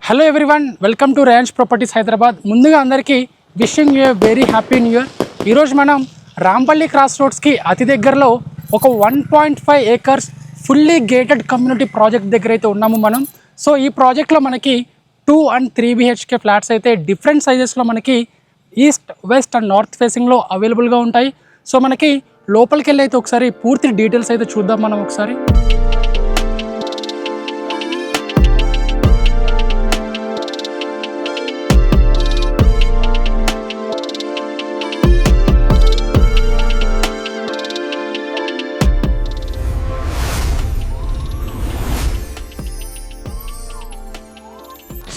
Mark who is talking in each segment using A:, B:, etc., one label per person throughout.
A: Hello everyone, welcome to range properties Hyderabad. ముందుగా అందరికీ wishing you very happy new year. ఈరోజు మనం రాంపల్లి క్రాస్ రోడ్స్కి అతి దగ్గరలో ఒక 1.5 acres fully gated community project దగ్గర అయితే ఉన్నాము మనం. సో ఈ ప్రాజెక్ట్లో మనకి 2 and 3 BHK ఫ్లాట్స్ అయితే డిఫరెంట్ సైజెస్లో మనకి ఈస్ట్, వెస్ట్ అండ్ నార్త్ ఫేసింగ్లో అవైలబుల్గా ఉంటాయి. సో మనకి లోపలికి వెళ్ళి అయితే ఒకసారి పూర్తి డీటెయిల్స్ అయితే చూద్దాం మనం ఒకసారి.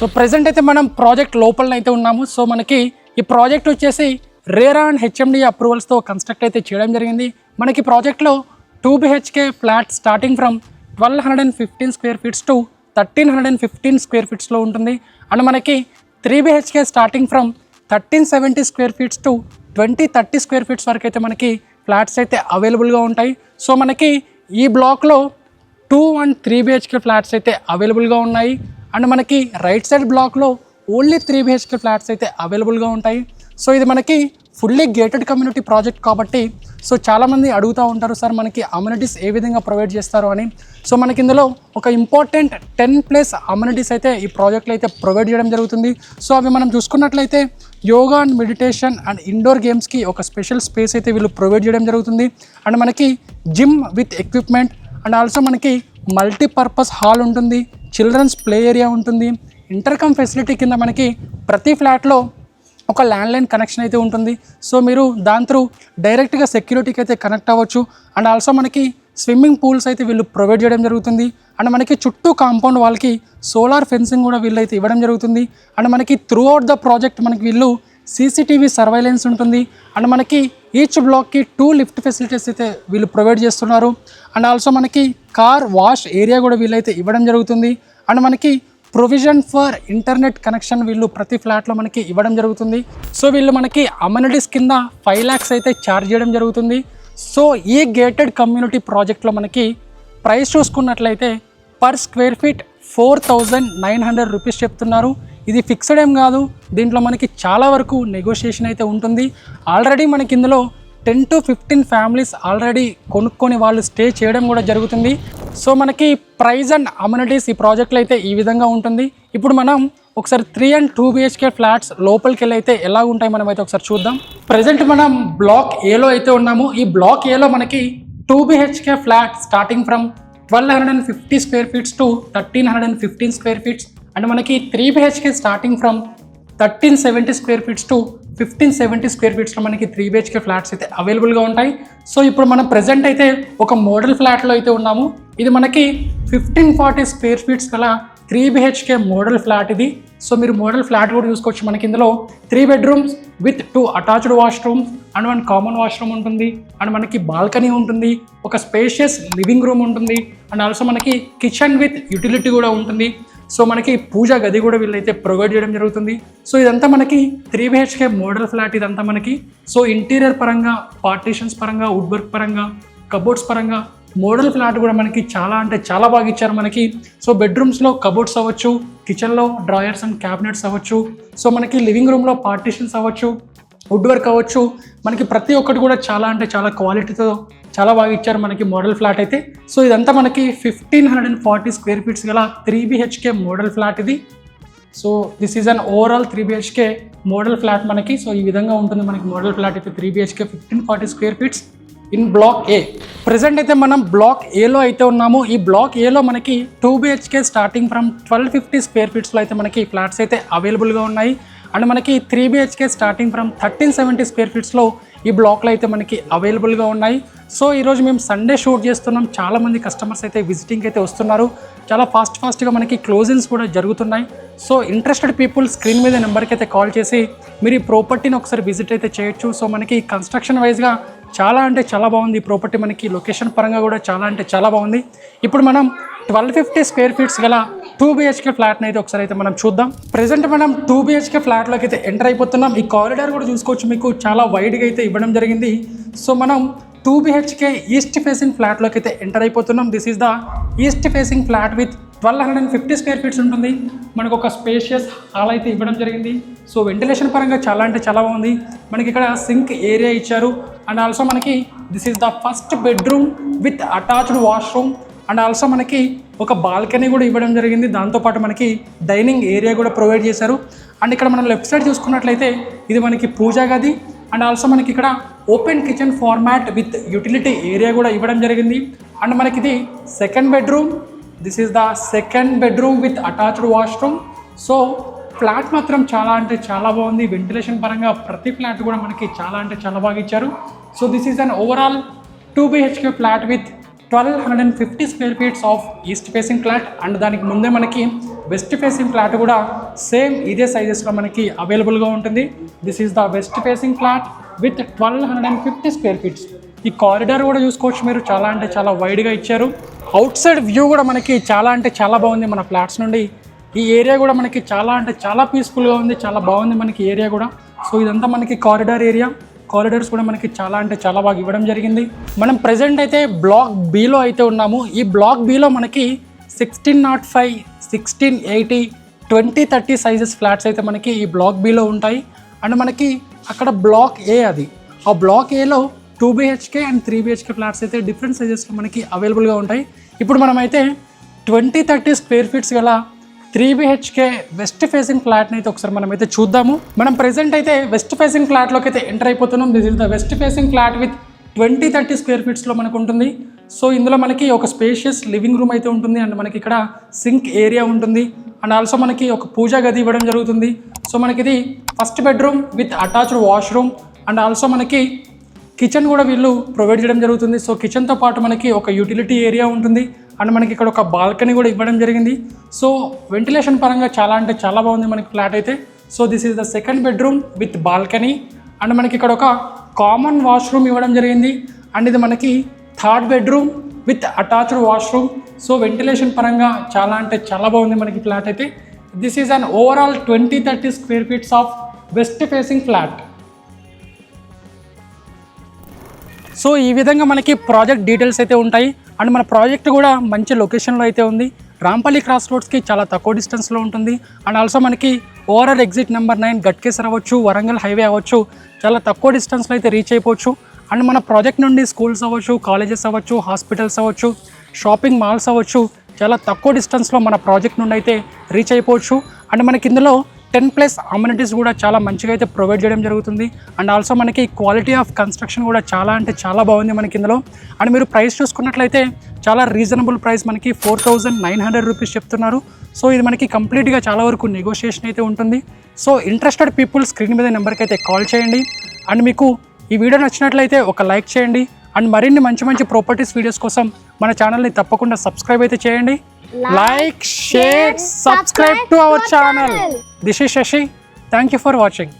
A: సో ప్రజెంట్ అయితే మనం ప్రాజెక్ట్ లోపల అయితే ఉన్నాము. సో మనకి ఈ ప్రాజెక్ట్ వచ్చేసి రేరా అండ్ హెచ్ఎండి అప్రూవల్స్తో కన్స్ట్రక్ట్ అయితే చేయడం జరిగింది. మనకి ప్రాజెక్ట్లో 2 BHK flat starting from 1215 square feets to 1315 square ఫీట్స్లో ఉంటుంది. అండ్ మనకి 3 BHK starting from 1370 square feets to 2030 square feets వరకు అయితే మనకి ఫ్లాట్స్ అయితే అవైలబుల్గా ఉంటాయి. సో మనకి ఈ బ్లాక్లో 2 and 3 BHK ఫ్లాట్స్ అయితే అవైలబుల్గా ఉన్నాయి. అండ్ మనకి రైట్ సైడ్ బ్లాక్లో ఓన్లీ 3 BHK ఫ్లాట్స్ అయితే అవైలబుల్గా ఉంటాయి. సో ఇది మనకి ఫుల్లీ గేటెడ్ కమ్యూనిటీ ప్రాజెక్ట్ కాబట్టి సో చాలామంది అడుగుతూ ఉంటారు, సార్ మనకి అమ్యూనిటీస్ ఏ విధంగా ప్రొవైడ్ చేస్తారు అని. సో మనకి ఇందులో ఒక ఇంపార్టెంట్ 10+ అమ్యూనిటీస్ అయితే ఈ ప్రాజెక్ట్లో అయితే ప్రొవైడ్ చేయడం జరుగుతుంది. సో అవి మనం చూసుకున్నట్లయితే yoga and meditation and indoor గేమ్స్కి ఒక స్పెషల్ స్పేస్ అయితే వీళ్ళు ప్రొవైడ్ చేయడం జరుగుతుంది. అండ్ మనకి gym with equipment and also మనకి మల్టీపర్పస్ హాల్ ఉంటుంది, చిల్డ్రన్స్ ప్లే ఏరియా ఉంటుంది. ఇంటర్కమ్ ఫెసిలిటీ కింద మనకి ప్రతి ఫ్లాట్లో ఒక ల్యాండ్లైన్ కనెక్షన్ అయితే ఉంటుంది. సో మీరు దాని త్రూ డైరెక్ట్గా సెక్యూరిటీకి అయితే కనెక్ట్ అవ్వచ్చు. అండ్ ఆల్సో మనకి స్విమ్మింగ్ పూల్స్ అయితే వీళ్ళు ప్రొవైడ్ చేయడం జరుగుతుంది. అండ్ మనకి చుట్టూ కాంపౌండ్ వాళ్ళకి సోలార్ ఫెన్సింగ్ కూడా వీళ్ళు అయితే ఇవ్వడం జరుగుతుంది. అండ్ మనకి త్రూ అవుట్ ద ప్రాజెక్ట్ మనకి వీళ్ళు CCTV సర్వైలెన్స్ ఉంటుంది. అండ్ మనకి ఈచ్ బ్లాక్కి 2 లిఫ్ట్ ఫెసిలిటీస్ అయితే వీళ్ళు ప్రొవైడ్ చేస్తున్నారు. అండ్ ఆల్సో మనకి కార్ వాష్ ఏరియా కూడా వీళ్ళైతే ఇవ్వడం జరుగుతుంది. అండ్ మనకి ప్రొవిజన్ ఫర్ ఇంటర్నెట్ కనెక్షన్ వీళ్ళు ప్రతి ఫ్లాట్లో మనకి ఇవ్వడం జరుగుతుంది. సో వీళ్ళు మనకి అమ్యూనిటీస్ కింద 5 lakhs అయితే ఛార్జ్ చేయడం జరుగుతుంది. సో ఈ గేటెడ్ కమ్యూనిటీ ప్రాజెక్ట్లో మనకి ప్రైస్ చూసుకున్నట్లయితే పర్ స్క్వేర్ ఫీట్ 4900 రూపీస్ చెప్తున్నారు. ఇది ఫిక్స్డ్ ఏం కాదు, దీంట్లో మనకి చాలా వరకు నెగోషియేషన్ అయితే ఉంటుంది. ఆల్రెడీ మనకి ఇందులో 10 to 15 ఫ్యామిలీస్ ఆల్రెడీ కొనుక్కొని వాళ్ళు స్టే చేయడం కూడా జరుగుతుంది. సో మనకి ప్రైస్ అండ్ అమ్యూనిటీస్ ఈ ప్రాజెక్ట్లో అయితే ఈ విధంగా ఉంటుంది. ఇప్పుడు మనం ఒకసారి 3 and 2 BHK ఫ్లాట్స్ లోపలికి వెళ్ళి అయితే ఎలా ఉంటాయి మనం అయితే ఒకసారి చూద్దాం. ప్రజెంట్ మనం బ్లాక్ ఏలో అయితే ఉన్నాము. ఈ బ్లాక్ ఏలో మనకి 2 BHK flat starting from 1250 square feets to 1315 square feets. And మనకి 3 BHK starting from 1370 square feets to 1570 square ఫీట్స్లో మనకి 3 BHK ఫ్లాట్స్ అయితే అవైలబుల్గా ఉంటాయి. సో ఇప్పుడు మనం ప్రజెంట్ అయితే ఒక మోడల్ ఫ్లాట్లో అయితే ఉన్నాము. ఇది మనకి 1540 స్క్వేర్ ఫీట్స్ గల 3 BHK మోడల్ ఫ్లాట్ ఇది. సో మీరు మోడల్ ఫ్లాట్ కూడా చూసుకోవచ్చు. మనకి ఇందులో 3 bedrooms with 2 attached washrooms and 1 common washroom ఉంటుంది. అండ్ మనకి బాల్కనీ ఉంటుంది, ఒక స్పేషియస్ లివింగ్ రూమ్ ఉంటుంది. అండ్ ఆల్సో మనకి కిచెన్ విత్ యూటిలిటీ కూడా ఉంటుంది. సో మనకి పూజా గది కూడా వీళ్ళైతే ప్రొవైడ్ చేయడం జరుగుతుంది. సో ఇదంతా మనకి 3 BHK మోడల్ ఫ్లాట్ ఇదంతా మనకి. సో ఇంటీరియర్ పరంగా, పార్టీషన్స్ పరంగా, వుడ్ వర్క్ పరంగా, కబోర్డ్స్ పరంగా మోడల్ ఫ్లాట్ కూడా మనకి చాలా అంటే చాలా బాగా ఇచ్చారు మనకి. సో బెడ్రూమ్స్లో కబోర్డ్స్ అవ్వచ్చు, కిచెన్లో డ్రాయర్స్ అండ్ క్యాబినెట్స్ అవ్వచ్చు, సో మనకి లివింగ్ రూమ్లో పార్టీషన్స్ అవ్వచ్చు, వుడ్ వర్క్ అవ్వచ్చు, మనకి ప్రతి ఒక్కటి కూడా చాలా అంటే చాలా క్వాలిటీతో చాలా బాగా ఇచ్చారు మనకి మోడల్ ఫ్లాట్ అయితే. సో ఇదంతా మనకి 1540 స్క్వేర్ ఫీట్స్ గల 3 BHK మోడల్ ఫ్లాట్ ఇది. So this is an overall 3 BHK model flat మనకి. సో ఈ విధంగా ఉంటుంది మనకి మోడల్ ఫ్లాట్ అయితే 3 BHK 1540 square feets in block A. Present అయితే మనం బ్లాక్ ఏలో అయితే ఉన్నాము. ఈ బ్లాక్ ఏలో మనకి 2 BHK స్టార్టింగ్ ఫ్రమ్ 1250 స్క్వేర్ ఫీట్స్లో అయితే మనకి ఫ్లాట్స్ అయితే అవైలబుల్గా ఉన్నాయి. అండ్ మనకి 3 BHK స్టార్టింగ్ ఫ్రమ్ 1370 స్క్వేర్ ఫీట్స్లో ఈ బ్లాక్లో అయితే మనకి అవైలబుల్గా ఉన్నాయి. సో ఈరోజు మేము సండే షూట్ చేస్తున్నాం. చాలామంది కస్టమర్స్ అయితే విజిటింగ్ అయితే వస్తున్నారు. చాలా ఫాస్ట్గా మనకి క్లోజింగ్స్ కూడా జరుగుతున్నాయి. సో ఇంట్రెస్టెడ్ పీపుల్ స్క్రీన్ మీద నెంబర్కి అయితే కాల్ చేసి మీరు ఈ ప్రాపర్టీని ఒకసారి విజిట్ అయితే చేయొచ్చు. సో మనకి కన్స్ట్రక్షన్ వైజ్గా చాలా అంటే చాలా బాగుంది ఈ ప్రాపర్టీ. మనకి లొకేషన్ పరంగా కూడా చాలా అంటే చాలా బాగుంది. ఇప్పుడు మనం 1250 స్క్వేర్ ఫీట్స్ గల 2 BHK ఫ్లాట్ని అయితే ఒకసారి అయితే మనం చూద్దాం. ప్రెజెంట్ మనం 2 BHK ఫ్లాట్లోకి అయితే ఎంటర్ అయిపోతున్నాం. ఈ కారిడార్ కూడా చూసుకోవచ్చు, మీకు చాలా వైడ్గా అయితే ఇవ్వడం జరిగింది. సో మనం 2 BHK ఈస్ట్ ఫేసింగ్ ఫ్లాట్లోకి అయితే ఎంటర్ అయిపోతున్నాం. This is the east facing flat with 1250 square feets ఉంటుంది. మనకు ఒక స్పేషియస్ హాల్ అయితే ఇవ్వడం జరిగింది. సో వెంటిలేషన్ పరంగా చాలా అంటే చాలా బాగుంది. మనకి ఇక్కడ సింక్ ఏరియా ఇచ్చారు. అండ్ ఆల్సో మనకి this is the first bedroom with attached washroom. And also మనకి ఒక బాల్కనీ కూడా ఇవ్వడం జరిగింది. దాంతోపాటు మనకి డైనింగ్ ఏరియా కూడా ప్రొవైడ్ చేశారు. అండ్ ఇక్కడ మనం లెఫ్ట్ సైడ్ చూసుకున్నట్లయితే ఇది మనకి పూజా గది. అండ్ ఆల్సో మనకి ఇక్కడ open kitchen format with utility area కూడా ఇవ్వడం జరిగింది. అండ్ మనకి ఇది second bedroom. This is the second bedroom with attached washroom. So flat మాత్రం చాలా అంటే చాలా బాగుంది. వెంటిలేషన్ పరంగా ప్రతి ఫ్లాట్ కూడా మనకి చాలా అంటే చాలా బాగా ఇచ్చారు. So this is an overall 2 BHK flat with 1250 square feets of east facing flat. And దానికి ముందే మనకి వెస్ట్ ఫేసింగ్ ఫ్లాట్ కూడా సేమ్ ఇదే సైజెస్లో మనకి అవైలబుల్గా ఉంటుంది. This is the west facing flat with 1250 square feets. ఈ కారిడార్ కూడా చూసుకోవచ్చు మీరు, చాలా అంటే చాలా వైడ్గా ఇచ్చారు. అవుట్ సైడ్ వ్యూ కూడా మనకి చాలా అంటే చాలా బాగుంది మన ఫ్లాట్స్ నుండి. ఈ ఏరియా కూడా మనకి చాలా అంటే చాలా పీస్ఫుల్గా ఉంది, చాలా బాగుంది మనకి ఏరియా కూడా. సో ఇదంతా మనకి కారిడార్ ఏరియా. కారిడార్స్ కూడా మనకి చాలా అంటే చాలా బాగా ఇవ్వడం జరిగింది. మనం ప్రెజెంట్ అయితే బ్లాక్ బిలో అయితే ఉన్నాము. ఈ బ్లాక్ బిలో మనకి 1605, 1680, 2030 సైజెస్ ఫ్లాట్స్ అయితే మనకి ఈ బ్లాక్ బిలో ఉంటాయి. అండ్ మనకి అక్కడ బ్లాక్ ఏ అది, ఆ బ్లాక్ ఏలో 2 BHK అండ్ 3 BHK ఫ్లాట్స్ అయితే డిఫరెంట్ సైజెస్లో మనకి అవైలబుల్గా ఉంటాయి. ఇప్పుడు మనమైతే 20-30 స్క్వేర్ ఫీట్స్ గల 3 BHK వెస్ట్ ఫేసింగ్ ఫ్లాట్ని అయితే ఒకసారి మనమైతే చూద్దాము. మనం ప్రెజెంట్ అయితే వెస్ట్ ఫేసింగ్ ఫ్లాట్లోకి అయితే ఎంటర్ అయిపోతున్నాం. This is the west facing flat with 20-30 square ఫీట్స్లో మనకు ఉంటుంది. సో ఇందులో మనకి ఒక స్పేషియస్ లివింగ్ రూమ్ అయితే ఉంటుంది. అండ్ మనకి ఇక్కడ సింక్ ఏరియా ఉంటుంది. అండ్ ఆల్సో మనకి ఒక పూజా గది ఇవ్వడం జరుగుతుంది. సో మనకి ఇది first bedroom with attached washroom. And also మనకి కిచెన్ కూడా వీళ్ళు ప్రొవైడ్ చేయడం జరుగుతుంది. సో కిచెన్తో పాటు మనకి ఒక యూటిలిటీ ఏరియా ఉంటుంది. అండ్ మనకి ఇక్కడ ఒక బాల్కనీ కూడా ఇవ్వడం జరిగింది. సో వెంటిలేషన్ పరంగా చాలా అంటే చాలా బాగుంది మనకి ఫ్లాట్ అయితే. So this is the second bedroom with balcony. And మనకి ఇక్కడ ఒక కామన్ వాష్రూమ్ ఇవ్వడం జరిగింది. అండ్ ఇది మనకి third bedroom with attached washroom. So ventilation పరంగా చాలా అంటే చాలా బాగుంది మనకి ఫ్లాట్ అయితే. This is an overall 20-30 square feets of west facing flat. So ఈ విధంగా మనకి ప్రాజెక్ట్ డీటెయిల్స్ అయితే ఉంటాయి. అండ్ మన ప్రాజెక్ట్ కూడా మంచి లొకేషన్లో అయితే ఉంది. రాంపల్లి క్రాస్ రోడ్స్కి చాలా తక్కువ డిస్టెన్స్లో ఉంటుంది. అండ్ ఆల్సో మనకి ఓఆర్ఆర్ ఎగ్జిట్ నెంబర్ 9 గట్కేసర్ అవ్వచ్చు, వరంగల్ హైవే అవ్వచ్చు, చాలా తక్కువ డిస్టెన్స్లో అయితే రీచ్ అయిపోవచ్చు. అండ్ మన ప్రాజెక్ట్ నుండి స్కూల్స్ అవ్వచ్చు, కాలేజెస్ అవ్వచ్చు, హాస్పిటల్స్ అవ్వచ్చు, షాపింగ్ మాల్స్ అవ్వచ్చు, చాలా తక్కువ డిస్టెన్స్లో మన ప్రాజెక్ట్ నుండి అయితే రీచ్ అయిపోవచ్చు. అండ్ మనకి ఇందులో 10+ అమ్యూనిటీస్ కూడా చాలా మంచిగా అయితే ప్రొవైడ్ చేయడం జరుగుతుంది. అండ్ ఆల్సో మనకి క్వాలిటీ ఆఫ్ కన్స్ట్రక్షన్ కూడా చాలా అంటే చాలా బాగుంది మనకి ఇందులో. అండ్ మీరు ప్రైస్ చూసుకున్నట్లయితే చాలా రీజనబుల్ ప్రైస్, మనకి 4900 రూపీస్ చెప్తున్నారు. సో ఇది మనకి కంప్లీట్గా చాలా వరకు నెగోషియేషన్ అయితే ఉంటుంది. సో ఇంట్రెస్టెడ్ పీపుల్ స్క్రీన్ మీద నెంబర్కి అయితే కాల్ చేయండి. అండ్ మీకు ఈ వీడియో నచ్చినట్లయితే ఒక లైక్ చేయండి. అండ్ మరిన్ని మంచి మంచి ప్రాపర్టీస్ వీడియోస్ కోసం మన ఛానల్ని తప్పకుండా సబ్స్క్రైబ్ అయితే చేయండి. Like, share, subscribe to our channel. This is Shashi. Thank you for watching.